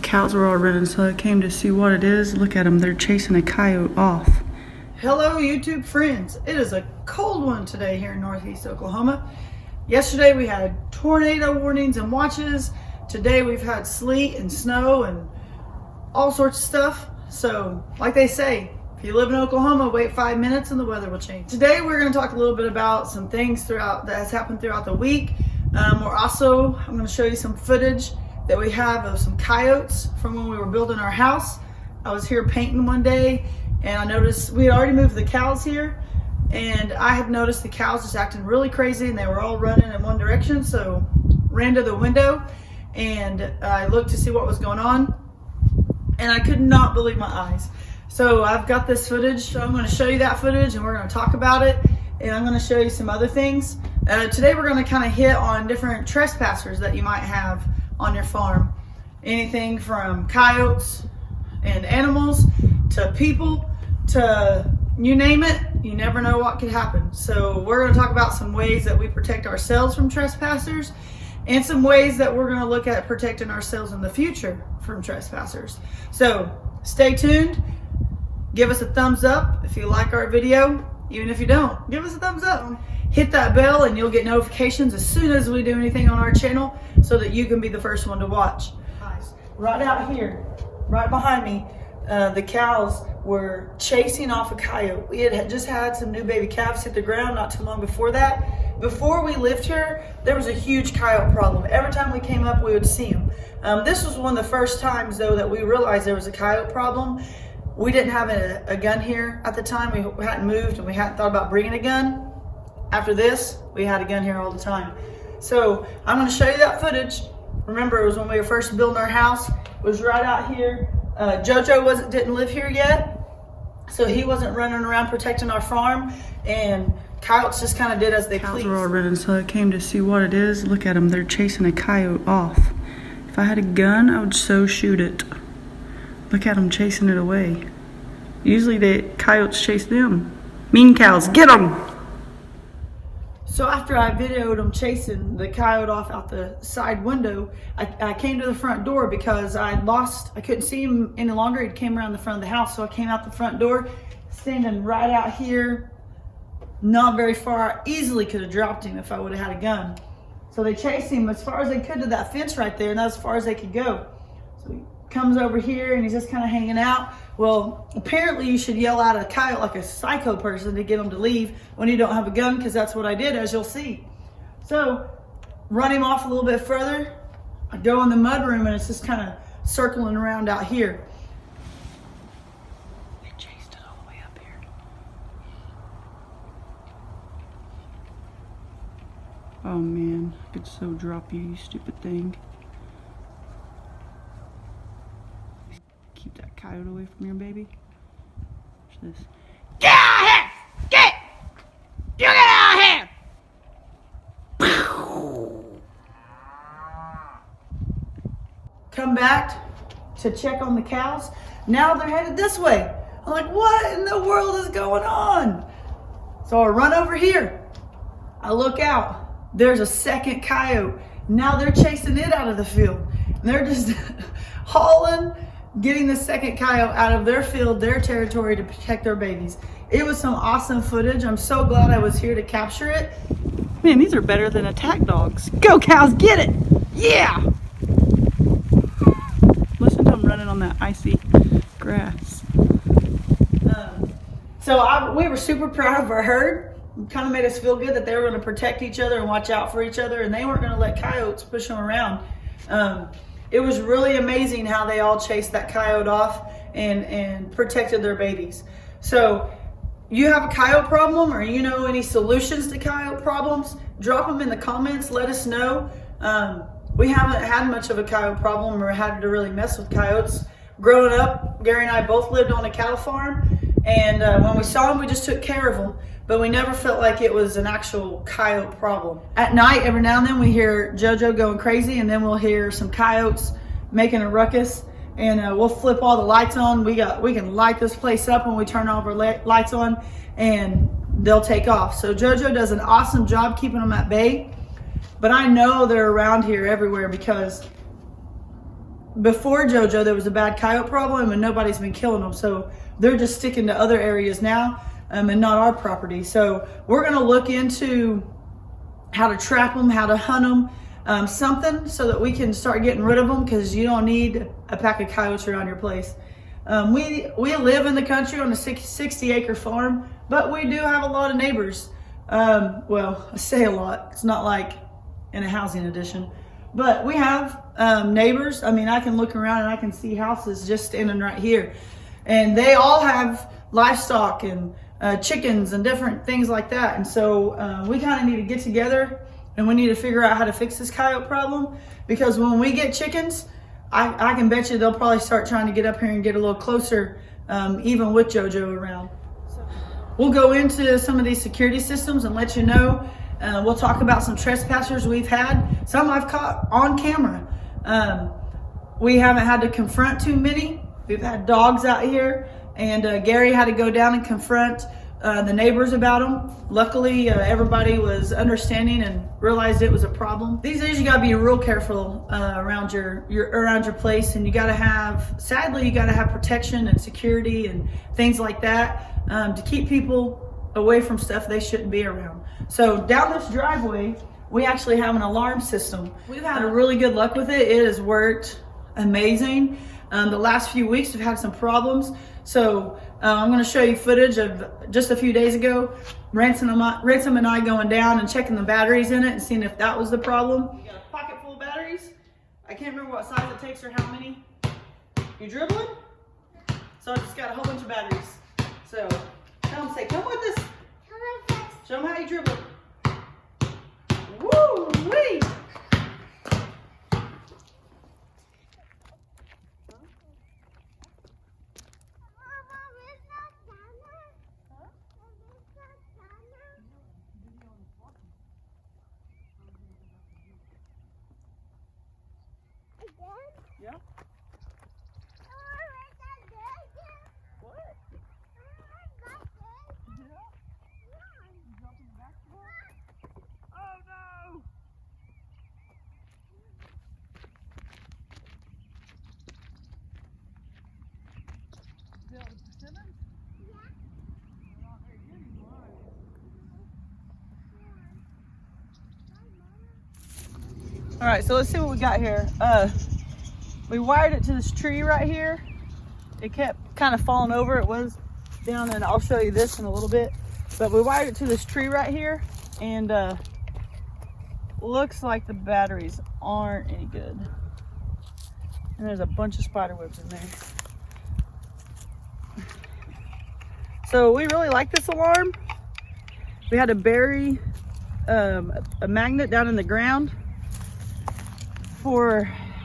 cows were all running, so I came to see what it is. Look at them, they're chasing a coyote off. Hello YouTube friends, it is a cold one today here in Northeast Oklahoma. Yesterday we had tornado warnings and watches. Today we've had sleet and snow and all sorts of stuff. So like they say, if you live in Oklahoma, wait 5 minutes and the weather will change. Today we're going to talk a little bit about some things that has happened throughout the week. I'm going to show you some footage that we have of some coyotes from when we were building our house. I was here painting one day and I noticed we had already moved the cows here, and I had noticed the cows just acting really crazy and they were all running in one direction. So ran to the window and I looked to see what was going on, and I could not believe my eyes. So I've got this footage, so I'm going to show you that footage and we're going to talk about it, and I'm going to show you some other things. Today we're going to kind of hit on different trespassers that you might have on your farm. Anything from coyotes and animals to people to you name it, you never know what could happen. So we're going to talk about some ways that we protect ourselves from trespassers and some ways that we're going to look at protecting ourselves in the future from trespassers. So stay tuned. Give us a thumbs up if you like our video. Even if you don't, give us a thumbs up. Hit that bell and you'll get notifications as soon as we do anything on our channel, so that you can be the first one to watch. Right out here, right behind me, the cows were chasing off a coyote. We had just had some new baby calves hit the ground not too long before that. Before we lived here, there was a huge coyote problem. Every time we came up, we would see them. This was one of the first times, though, that we realized there was a coyote problem. We didn't have a gun here at the time. We hadn't moved and we hadn't thought about bringing a gun. After this, we had a gun here all the time. So I'm going to show you that footage. Remember, it was when we were first building our house. It was right out here. JoJo didn't live here yet, so he wasn't running around protecting our farm, and coyotes just kind of did as they pleased. Cows were all running, so I came to see what it is. Look at them, they're chasing a coyote off. If I had a gun, I would so shoot it. Look at them chasing it away. Usually the coyotes chase them. Mean cows, get them! So after I videoed them chasing the coyote off out the side window, I came to the front door because I couldn't see him any longer. He came around the front of the house. So I came out the front door, standing right out here, not very far. I easily could have dropped him if I would have had a gun. So they chased him as far as they could to that fence right there, and that's as far as they could go. So he comes over here and he's just kind of hanging out. Well, apparently you should yell out at a coyote like a psycho person to get him to leave when you don't have a gun, because that's what I did, as you'll see. So run him off a little bit further. I go in the mud room and it's just kind of circling around out here. They chased it all the way up here. Oh man, I could so drop you, you stupid thing. Keep that coyote away from your baby. Watch this. Get out of here! Get! You get out of here! Come back to check on the cows. Now they're headed this way. I'm like, what in the world is going on? So I run over here. I look out. There's a second coyote. Now they're chasing it out of the field. And they're just hauling, getting the second coyote out of their field, their territory, to protect their babies. It was some awesome footage. I'm so glad I was here to capture it. Man, these are better than attack dogs. Go cows, get it! Yeah! Listen to them running on that icy grass. We were super proud of our herd. It kind of made us feel good that they were going to protect each other and watch out for each other, and they weren't going to let coyotes push them around. It was really amazing how they all chased that coyote off and protected their babies. So you have a coyote problem, or you know any solutions to coyote problems, drop them in the comments. Let us know. We haven't had much of a coyote problem or had to really mess with coyotes. Growing up, Gary and I both lived on a cattle farm, and when we saw them, we just took care of them. But we never felt like it was an actual coyote problem. At night, every now and then, we hear JoJo going crazy, and then we'll hear some coyotes making a ruckus, and we'll flip all the lights on. We can light this place up when we turn all of our lights on, and they'll take off. So JoJo does an awesome job keeping them at bay. But I know they're around here everywhere because before JoJo, there was a bad coyote problem and nobody's been killing them. So they're just sticking to other areas now and not our property. So we're gonna look into how to trap them, how to hunt them, something so that we can start getting rid of them, because you don't need a pack of coyotes around your place. We live in the country on a 60-acre farm, but we do have a lot of neighbors. Well, I say a lot. It's not like in a housing addition, but we have neighbors. I mean, I can look around and I can see houses just standing right here, and they all have livestock and chickens and different things like that. And so we kind of need to get together and we need to figure out how to fix this coyote problem, because when we get chickens, I can bet you they'll probably start trying to get up here and get a little closer, even with JoJo around. So we'll go into some of these security systems and let you know. We'll talk about some trespassers we've had. Some I've caught on camera. We haven't had to confront too many. We've had dogs out here, and Gary had to go down and confront the neighbors about them. Luckily, everybody was understanding and realized it was a problem. These days, you gotta be real careful around your place, and you gotta have, sadly, you gotta have protection and security and things like that to keep people away from stuff they shouldn't be around. So down this driveway, we actually have an alarm system. We've had a really good luck with it. It has worked amazing. The last few weeks we've had some problems. So I'm going to show you footage of just a few days ago, Ransom and I going down and checking the batteries in it and seeing if that was the problem. You got a pocket full of batteries. I can't remember what size it takes or how many. You dribbling? So I just got a whole bunch of batteries. So tell them, say, come with us. Show them how you dribble. Woo-wee! Yeah. What? Oh no! All right, so let's see what we got here. We wired it to this tree right here. It kept kind of falling over. It was down, and I'll show you this in a little bit. But we wired it to this tree right here, and looks like the batteries aren't any good. And there's a bunch of spider webs in there. So we really like this alarm. We had to bury a magnet down in the ground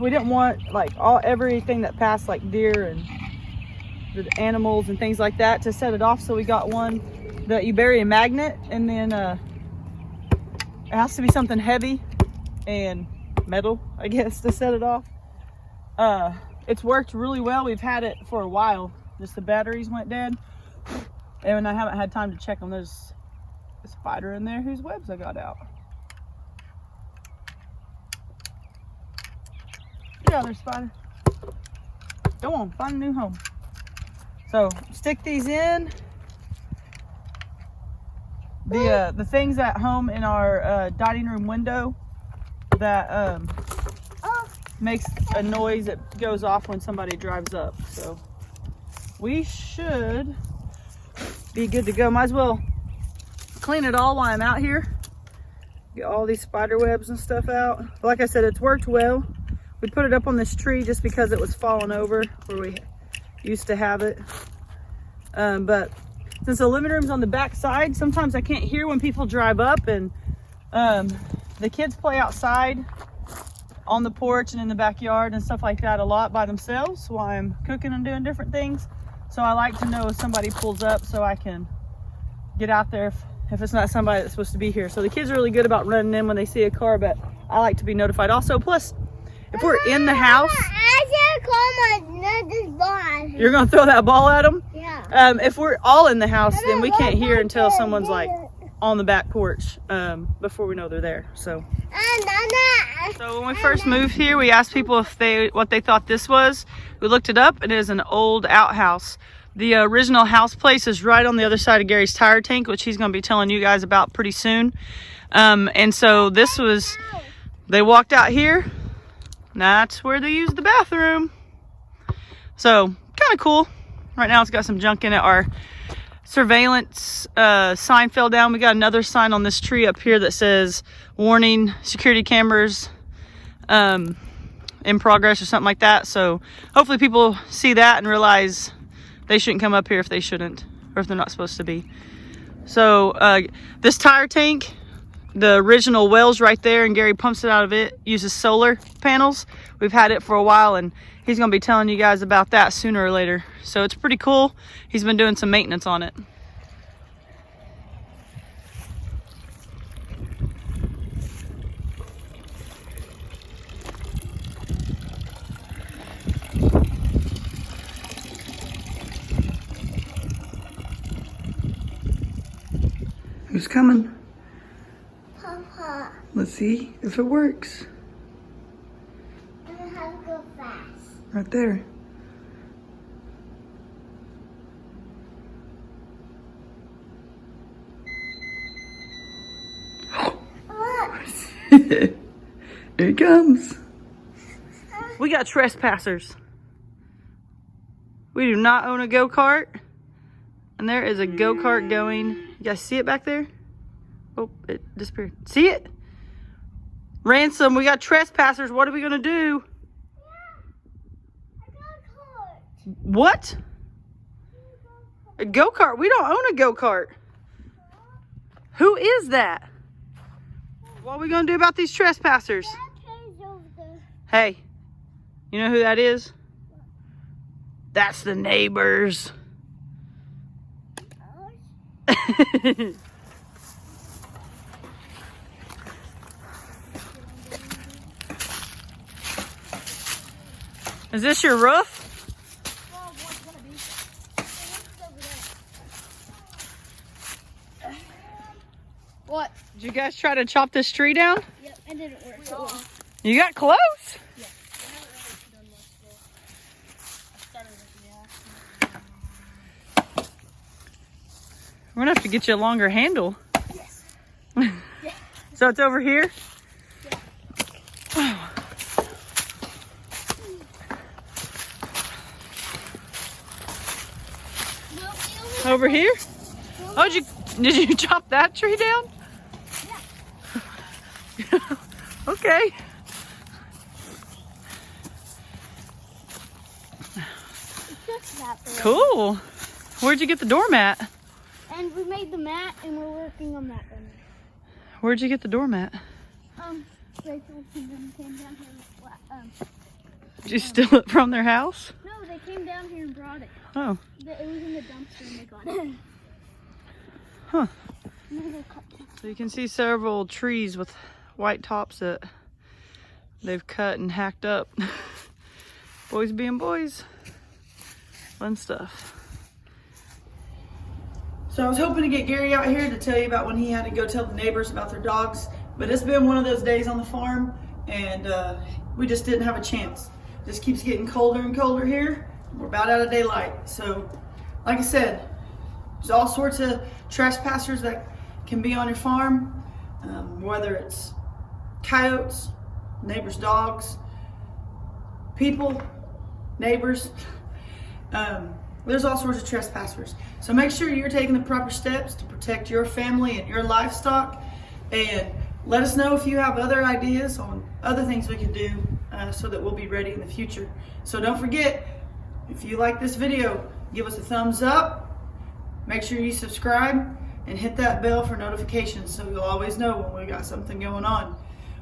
we didn't want like everything that passed, like deer and the animals and things like that, to set it off. So we got one that you bury a magnet, and then it has to be something heavy and metal, I guess, to set it off. It's worked really well. We've had it for a while. Just the batteries went dead, and I haven't had time to check them. There's a spider in there whose webs I got out. Get out there, spider. Go on, find a new home. So stick these in. The things at home in our dining room window that makes a noise that goes off when somebody drives up. So we should be good to go. Might as well clean it all while I'm out here. Get all these spider webs and stuff out. But like I said, it's worked well. We put it up on this tree just because it was falling over where we used to have it. But since the living room's on the back side, sometimes I can't hear when people drive up, and the kids play outside on the porch and in the backyard and stuff like that a lot by themselves while I'm cooking and doing different things. So I like to know if somebody pulls up so I can get out there if it's not somebody that's supposed to be here. So the kids are really good about running in when they see a car, but I like to be notified also. Plus, if we're in the house, you're gonna throw that ball at them? Yeah. If we're all in the house, then we can't hear until someone's like on the back porch before we know they're there. So. So when we first moved here, we asked people if what they thought this was. We looked it up, and it is an old outhouse. The original house place is right on the other side of Gary's tire tank, which he's going to be telling you guys about pretty soon. And so this was, they walked out here, and that's where they used the bathroom. So kind of cool. Right now it's got some junk in it. Our surveillance sign fell down. We got another sign on this tree up here that says warning, security cameras in progress or something like that. So hopefully people see that and realize they shouldn't come up here if they shouldn't, or if they're not supposed to be. So this tire tank, the original well's right there, and Gary pumps it out of it, uses solar panels. We've had it for a while, and he's going to be telling you guys about that sooner or later. So it's pretty cool. He's been doing some maintenance on it. Who's coming? Papa. Let's see if it works. I have to go fast. Right there. Here he comes. We got trespassers. We do not own a go-kart. And there is a go-kart going. You guys see it back there? Oh, it disappeared. See it? Ransom, we got trespassers. What are we going to do? I got caught. What? A go-kart? We don't own a go-kart. Who is that? What are we going to do about these trespassers? Hey, you know who that is? That's the neighbors. Is this your roof? What? Did you guys try to chop this tree down? Yep, it didn't work. So well. You got close. Yeah. We're gonna have to get you a longer handle. Yes. Yeah. So it's over here? Yeah. Over here? Oh, did you chop that tree down? Yeah. Okay. Cool. Where'd you get the doormat? And we made the mat, and we're working on that one. Where'd you get the doormat? Rachel came down here. Did you steal it from their house? No, they came down here and brought it. Oh. It was in the dumpster, and they got it. Huh. So you can see several trees with white tops that they've cut and hacked up. Boys being boys. Fun stuff. So I was hoping to get Gary out here to tell you about when he had to go tell the neighbors about their dogs, but it's been one of those days on the farm, and we just didn't have a chance. Just keeps getting colder and colder here. We're about out of daylight. So like I said, there's all sorts of trespassers that can be on your farm, whether it's coyotes, neighbors' dogs, people, neighbors. There's all sorts of trespassers. So make sure you're taking the proper steps to protect your family and your livestock. And let us know if you have other ideas on other things we can do so that we'll be ready in the future. So don't forget, if you like this video, give us a thumbs up. Make sure you subscribe and hit that bell for notifications so you'll always know when we got something going on.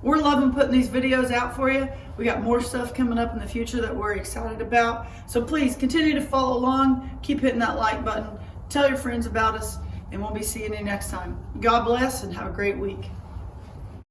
We're loving putting these videos out for you. We got more stuff coming up in the future that we're excited about. So please continue to follow along. Keep hitting that like button. Tell your friends about us, and we'll be seeing you next time. God bless and have a great week.